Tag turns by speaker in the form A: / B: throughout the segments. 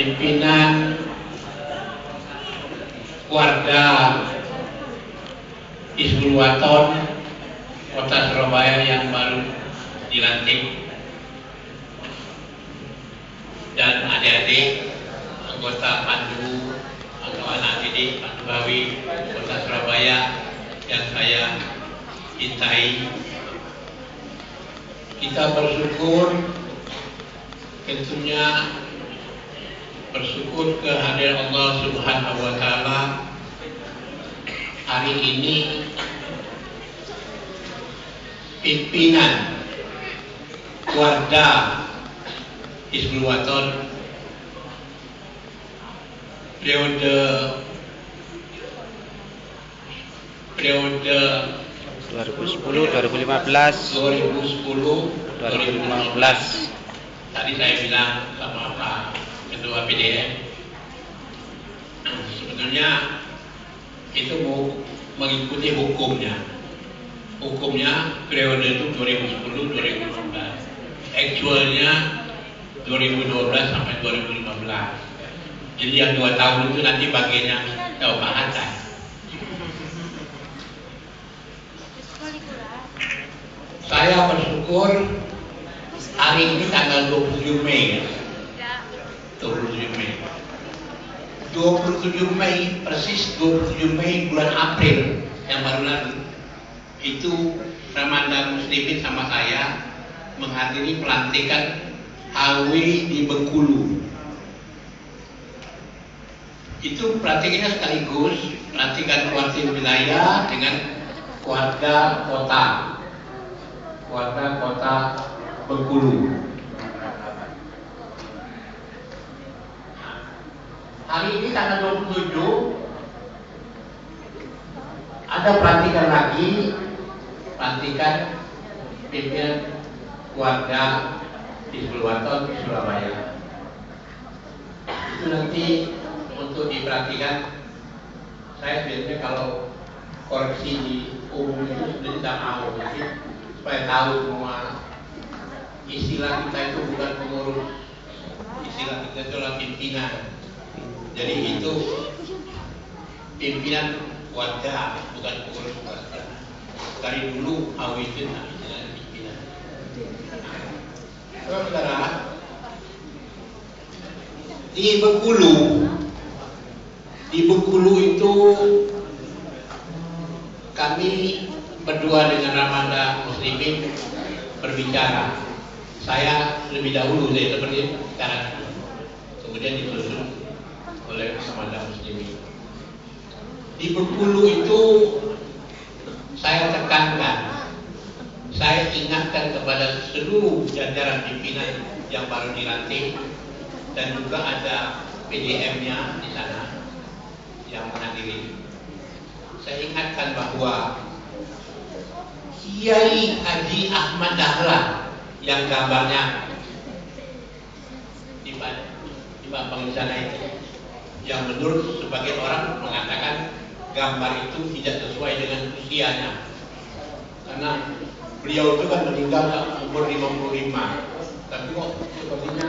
A: pimpinan warga Hizbul Waton Kota Surabaya yang baru dilantik, dan adik-adik anggota Pandu atau anak didik Pandu Bawi Kota Surabaya yang saya cintai. Kita bersyukur, tentunya bersyukur kehadiran Allah Subhanahu wa Ta'ala. Hari ini pimpinan Warda Hizbul Waton periode
B: 2010, 2015.
A: Tadi saya bilang sama Pak Ketua PDM, sebetulnya itu mau mengikuti hukumnya. Hukumnya periode itu 2010-2015, actualnya 2012 sampai 2015. Jadi yang 2 tahun itu nanti bagiannya tahu Pak Hatta. Saya bersyukur hari ini tanggal 27 Mei. 27 Mei. 27 Mei, persis 27 Mei bulan April yang baru lalu, itu Ramadan Muslimin sama saya menghadiri pelantikan HW di Bengkulu. Itu pelantikannya sekaligus pelantikan perwakilan wilayah dengan warga kota Bengkulu. Hari ini tanggal 27 ada pelantikan lagi, pelantikan pimpinan warga Hizbul Waton di Surabaya. Itu nanti untuk diperhatikan. Saya biasanya kalau koreksi di umum itu sudah tidak mau, jadi supaya tahu semua istilah kita itu bukan pengurus, istilah kita itu adalah pimpinan. Jadi itu pimpinan warga, bukan pengurus warga. Dari dulu awidin istilah pimpinan. Saudara, di Bengkulu itu kami berdua dengan Ramadan Muslimin berbicara. Saya lebih dahulu saya seperti bicara, kemudian disusul oleh Ramadan Muslimin. Di Bengkulu itu saya tekankan, saya ingatkan kepada seluruh jajaran pimpinan yang baru dilantik, dan juga ada PDM-nya di sana yang menghadiri. Saya ingatkan bahwa Kiai Haji Ahmad Dahlan yang gambarnya di Bambang di sana itu, yang menurut sebagian orang mengatakan gambar itu tidak sesuai dengan usianya, karena beliau itu kan meninggal umur 55, tapi kok sepertinya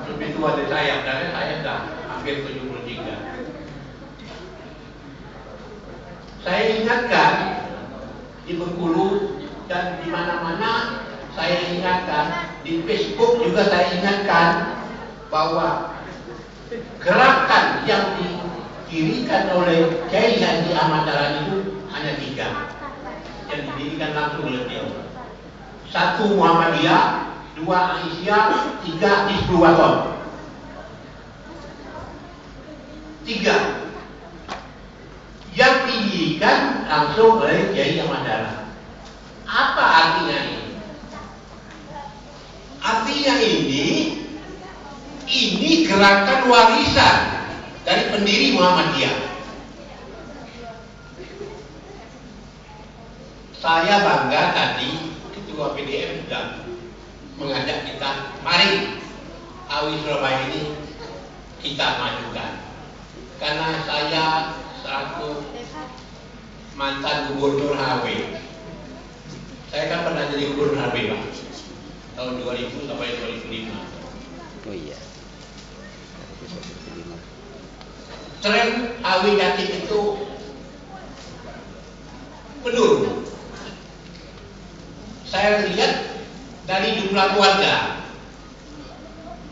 A: lebih tua dari saya, karena saya sudah hampir 73. Saya ingatkan di Bengkulu dan di mana-mana, saya ingatkan di Facebook juga, saya ingatkan bahwa gerakan yang didirikan oleh Kiai Haji Ahmad Dahlan itu hanya 3 yang didirikan langsung oleh beliau. 1 Muhammadiyah, 2 Aisyah, 3 Hizbul Waton. 3 yang didirikan langsung oleh Kiai Ahmad Dahlan. Apa artinya ini? Artinya ini gerakan warisan dari pendiri Muhammadiyah. Saya bangga tadi Ketua PDM sudah mengajak kita, mari HW Surabaya ini kita majukan. Karena saya selaku mantan gubernur HW, saya kan pernah jadi gubernur HW Pak, tahun 2000 sampai 2005.
B: Oh iya.
A: tren HW Jatim itu menurun. Saya lihat dari jumlah keluarga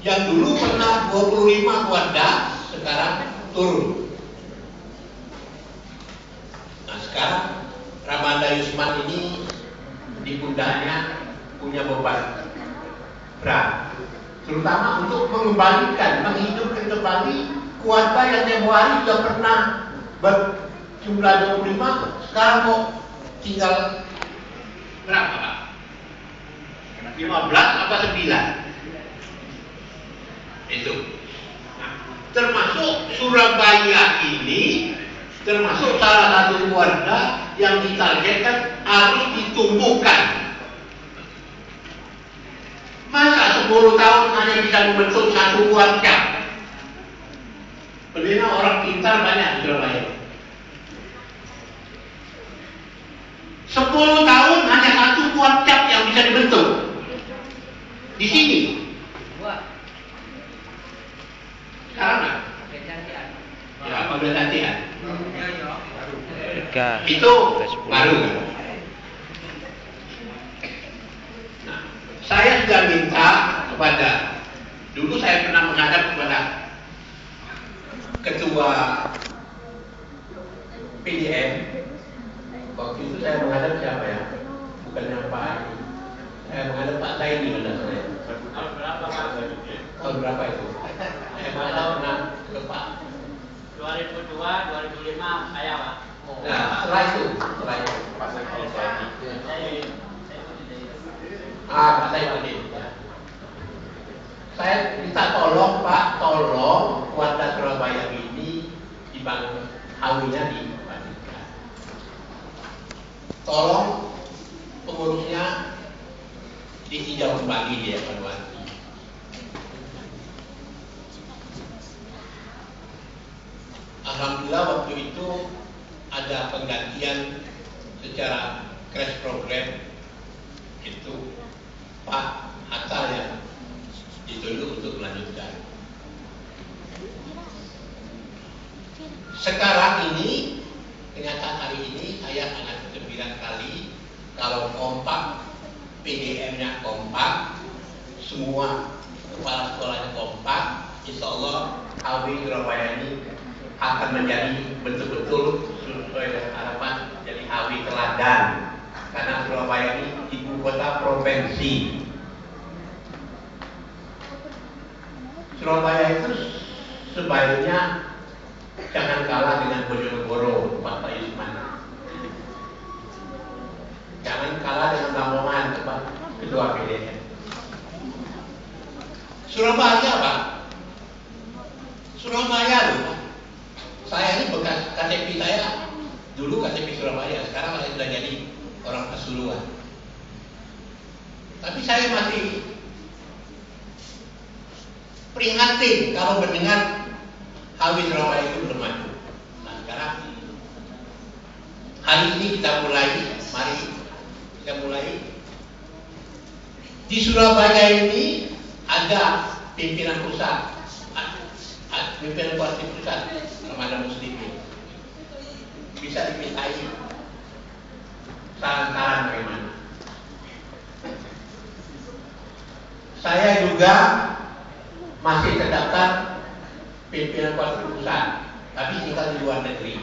A: yang dulu pernah 25 keluarga sekarang turun. Nah sekarang Ramanda Yusman ini di pundaknya punya beban berat, terutama untuk mengembalikan, menghidupkan kembali keluarga yang tempoh hari sudah pernah berjumlah 25, sekarang kok tinggal berapa Pak? 15 apa 9? Itu. Nah, termasuk Surabaya ini termasuk salah satu keluarga yang ditargetkan harus ditumbuhkan. Masa 10 tahun hanya bisa membentuk satu keluarga? Padahal orang pintar banyak di Surabaya. 10 tahun hanya satu keluarga yang bisa dibentuk. Di sini. Sekarang kan? Ya, udah gantian. Itu baru. Nah, saya sudah minta kepada, dulu saya pernah menghadap kepada ketua PDM. Waktu itu saya menghadap siapa ya? Bukannya Pak. Saya menghadap Pak Saidi benar saya. Tahun berapa Pak? Tahun berapa itu? Saya pernah ke Pak.
C: 2002, 2005 saya Pak.
A: Nah, setelah itu Pak Saidi. Saya minta tolong Pak, tolong keluarga Surabaya ini dibangun HW-nya dibangunkan. Tolong pengurusnya ditinjau kembali dia Evaluasi. Alhamdulillah waktu itu ada penggantian secara crash program, itu Pak Hatta yang ditunjuk untuk melanjutkan. Sekarang ini, kenyataan hari ini saya sangat gembira sekali kalau kompak, PDM-nya kompak, semua kepala sekolahnya kompak, insya Allah HW Surabaya ini akan menjadi betul-betul sesuai dengan harapan jadi HW teladan, karena Surabaya ini ibu kota provinsi. Surabaya itu sebaiknya jangan kalah dengan Bojonegoro, Pak Yusman. Jangan kalah dengan Lamongan, Pak Ketua PDM. Surabaya Pak, Surabaya loh Pak. Saya ini bekas KTP saya, dulu KTP Surabaya, sekarang saya sudah jadi orang Pasuruan. Tapi saya masih prihatin kalau mendengar HW Surabaya itu belum maju. Nah sekarang hari ini kita mulai, mari kita mulai. Di Surabaya ini ada pimpinan pusat, pimpinan partai pusat Ramanda Muslimin. Bisa dimintai saran-saran bagaimana. Saya juga masih terdaftar pimpinan partai pusat, tapi tinggal di luar negeri.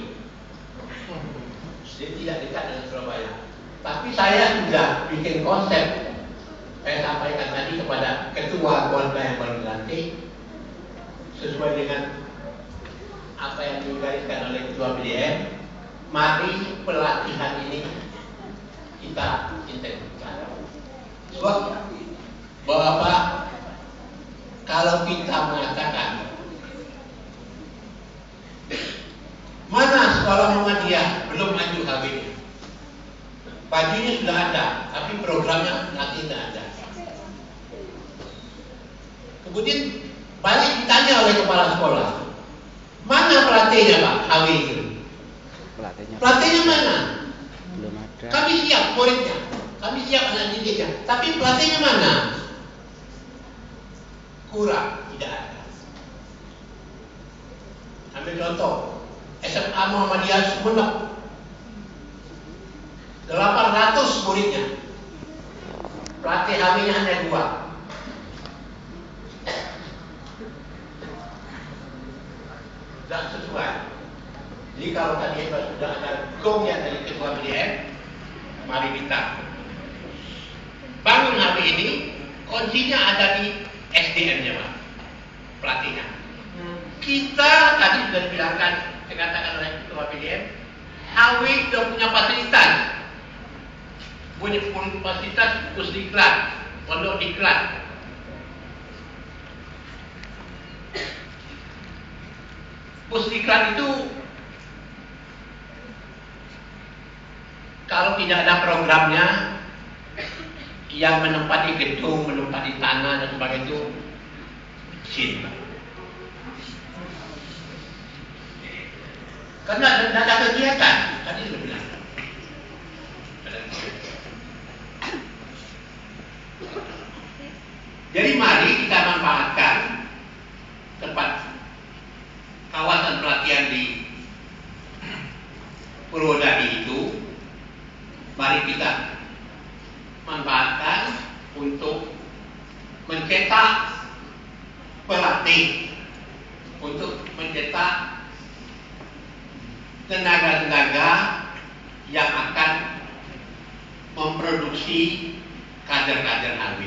A: Jadi tidak dekat dengan Surabaya. Tapi saya sudah bikin konsep. Saya sampaikan tadi kepada ketua keluarga yang baru dilantik, sesuai dengan apa yang digariskan oleh ketua PDM. Mari pelatihan ini kita intensifkan. Sebab Bapak, kalau kita mengatakan mana sekolah Muhammadiyah belum maju HW, bajunya sudah ada, tapi programnya nanti tidak ada. Kemudian balik ditanya oleh kepala sekolah, mana pelatihnya Pak HW itu? Pelatihnya mana?
B: Belum ada.
A: Kami siap muridnya, kami siap anak didiknya, tapi pelatihnya mana? Kurang, tidak ada. Nah, Ambil contoh, SMA Muhammadiyah Sumeneb, 800 muridnya, pelatih HW-nya hanya 2. Tidak sesuai. Jadi kalau tadi sudah ada gongnya dari ketua BDM, mari kita bangun HW ini. Kuncinya ada di SDM-nya, Pak, pelatihnya. Kita tadi sudah dibilangkan, dikatakan oleh ketua BDM, HW sudah punya fasilitas, pusdiklat, pondok diklat. Pusdiklat itu kalau tidak ada programnya yang menempati gedung, menempati tanah dan sebagainya itu izin, Pak. Karena tidak ada kegiatan, tadi sudah bilang. Jadi mari kita manfaatkan tempat kawasan pelatihan di Purwodadi itu, mari kita manfaatkan untuk mencetak pelatih, untuk mencetak tenaga-tenaga yang akan memproduksi kader-kader HW.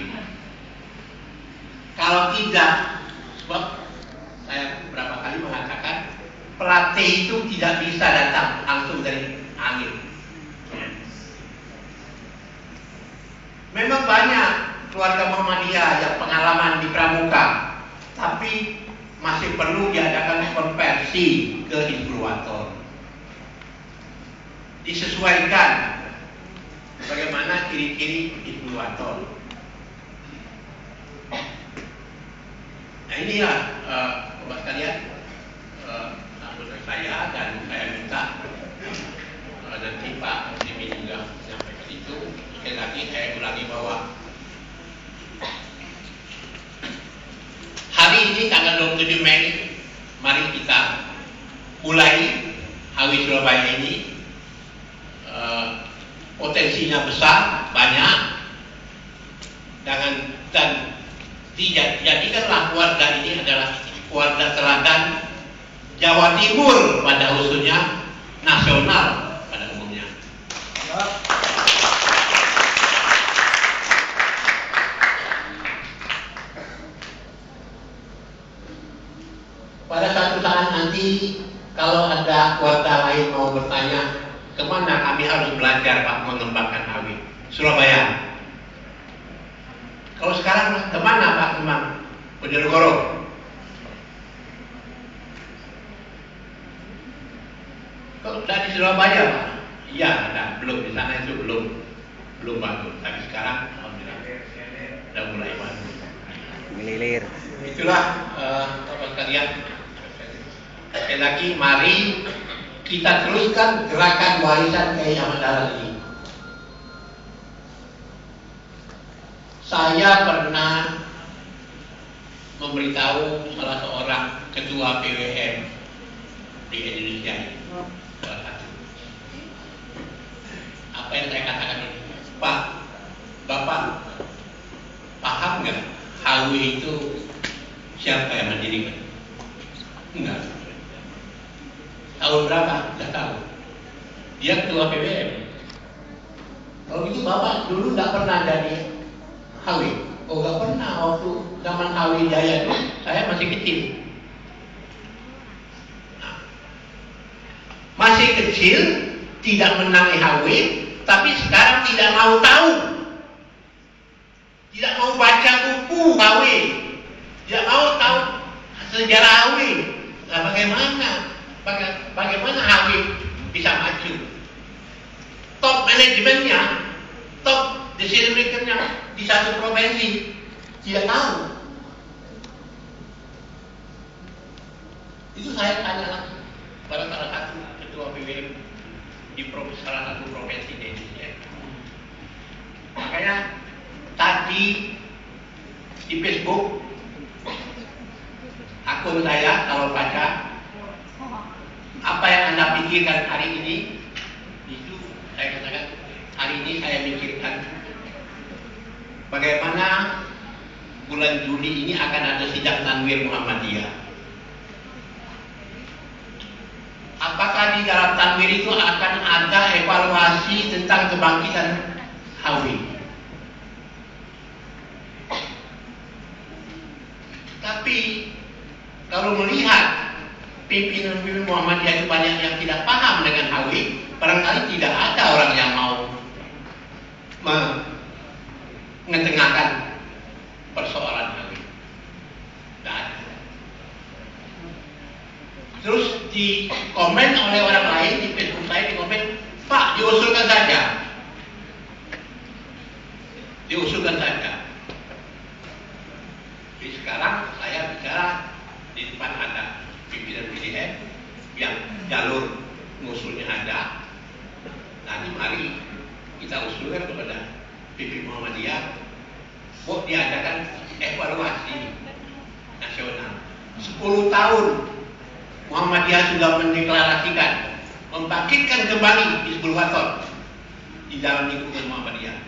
A: Kalau tidak, sebab saya beberapa kali mengatakan pelatih itu tidak bisa datang langsung dari angin. Memang banyak keluarga Muhammadiyah yang pengalaman di pramuka, tapi masih perlu diadakan konversi ke Hizbul-Waton. Disesuaikan bagaimana ciri-ciri Hizbul-Waton. Nah inilah Bapak sekalian, anggota saya, dan saya minta nanti Pak Muslimin juga menyampaikan itu. Sekali lagi saya ulangi bahwa hari ini tanggal 27 Mei, mari kita mulai HW Surabaya ini. Potensinya besar, banyak, dan jadikanlah keluarga ini adalah keluarga teladan Jawa Timur pada khususnya, nasional pada umumnya. Pada satu saat nanti kalau ada keluarga lain mau bertanya, kemana kami harus belajar Pak mengembangkan HW? Surabaya. Kalau sekarang kemana Pak Kemang? Bojonegoro. Kalau sudah di Surabaya Pak? Iya, belum di sana itu belum bagus. Tapi sekarang alhamdulillah sudah mulai bagus.
B: Melilir.
A: Itulah Bapak sekalian. Sekali lagi mari kita teruskan gerakan warisan Kiai Ahmad Dahlan ini. Saya pernah memberitahu salah seorang ketua PWM di Indonesia ini, salah satu. Apa yang saya katakan ini, Pak, Bapak paham nggak HW itu siapa yang mendirikan? Enggak. Tahun berapa? Tidak tahu. Dia ketua PWM. Kalau gitu Bapak dulu tidak pernah jadi HW. Oh nggak pernah, waktu zaman HW Jaya itu saya masih kecil. Nah, masih kecil, tidak menangi HW, tapi sekarang tidak mau tahu, tidak mau baca buku HW, tidak mau tahu sejarah HW. Nah, bagaimana HW bisa maju? Top manajemennya, top decision makernya di satu provinsi tidak tahu. Itu saya tanya lagi pada salah satu ketua PWM di salah satu provinsi di Indonesia. Makanya tadi di Facebook akun saya kalau baca apa yang Anda pikirkan hari ini? Itu saya katakan, hari ini saya mikirkan bagaimana bulan Juli ini akan ada sidang Tanwir Muhammadiyah. Apakah di dalam Tanwir itu akan ada evaluasi tentang kebangkitan HW? Tapi kalau melihat pimpinan Muhammadiyah itu banyak yang tidak paham dengan HW, barangkali tidak ada orang yang mau mengetengahkan persoalan HW. Tidak ada. Terus di komen oleh orang lain di Facebook saya, di komen, Pak, diusulkan saja. Diusulkan saja. Jadi sekarang saya bicara di depan ada pimpinan PDM yang jalur ngusulnya ada. Nanti mari kita usulkan kepada PP Muhammadiyah, buat diadakan evaluasi nasional. 10 tahun Muhammadiyah sudah mendeklarasikan membangkitkan kembali Hizbul Wathon di dalam lingkungan Muhammadiyah.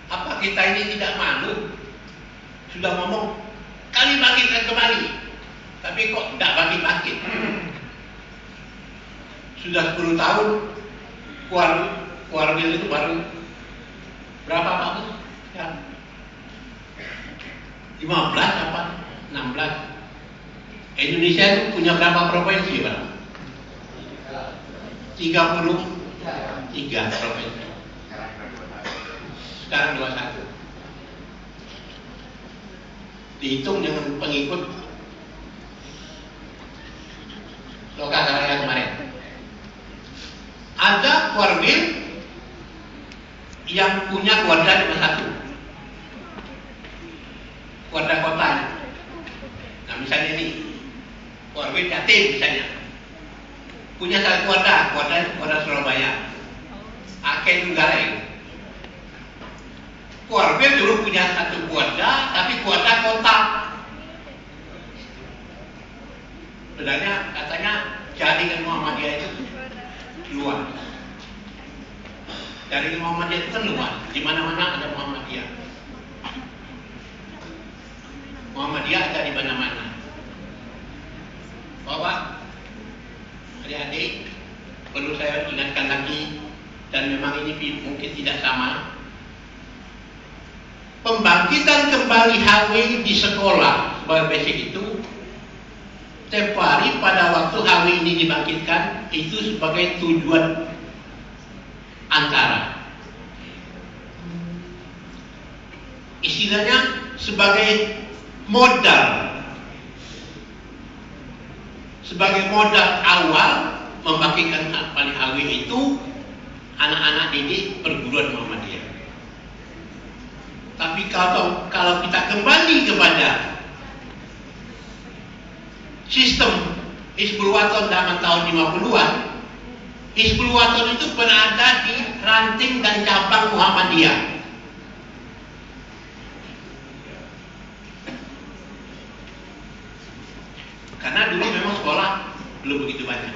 A: Apa kita ini tidak malu? Sudah ngomong kali bangkitkan kembali, tapi kok tidak bangkit-bangkit? Sudah 10 tahun keluar itu baru berapa Pak Bus? Ya. 15 apa? 16. Indonesia itu punya berapa provinsi Pak? 33 provinsi. Sekarang 21. Dihitung dengan pengikut lokal karya kemarin. Ada Korwil yang punya kuadra cuma 1. Kuadra kota. Nah misalnya ini Korwil Jatim misalnya punya 1 kuadra Surabaya. Aceh Tenggara. Korwil dulu punya 1 kuadra, tapi kuadra kota. Sebenarnya katanya jaringan Muhammadiyah itu luas. Jaringan Muhammadiyah itu kan luas. Di mana-mana ada Muhammadiyah. Muhammadiyah ada di mana-mana. Bapak, adik-adik, perlu saya ingatkan lagi, dan memang ini mungkin tidak sama. Pembangkitan kembali HW di sekolah sebagai basic itu, setiap hari pada waktu HW ini dibangkitkan, itu sebagai tujuan antara. Istilahnya sebagai modal. Sebagai modal awal membangkitkan kembali HW itu anak-anak didik perguruan Muhammadiyah. Tapi kalau kita kembali kepada sistem Hizbul Wathon zaman tahun 50-an, Hizbul Wathon itu berada di ranting dan cabang Muhammadiyah. Karena dulu memang sekolah belum begitu banyak.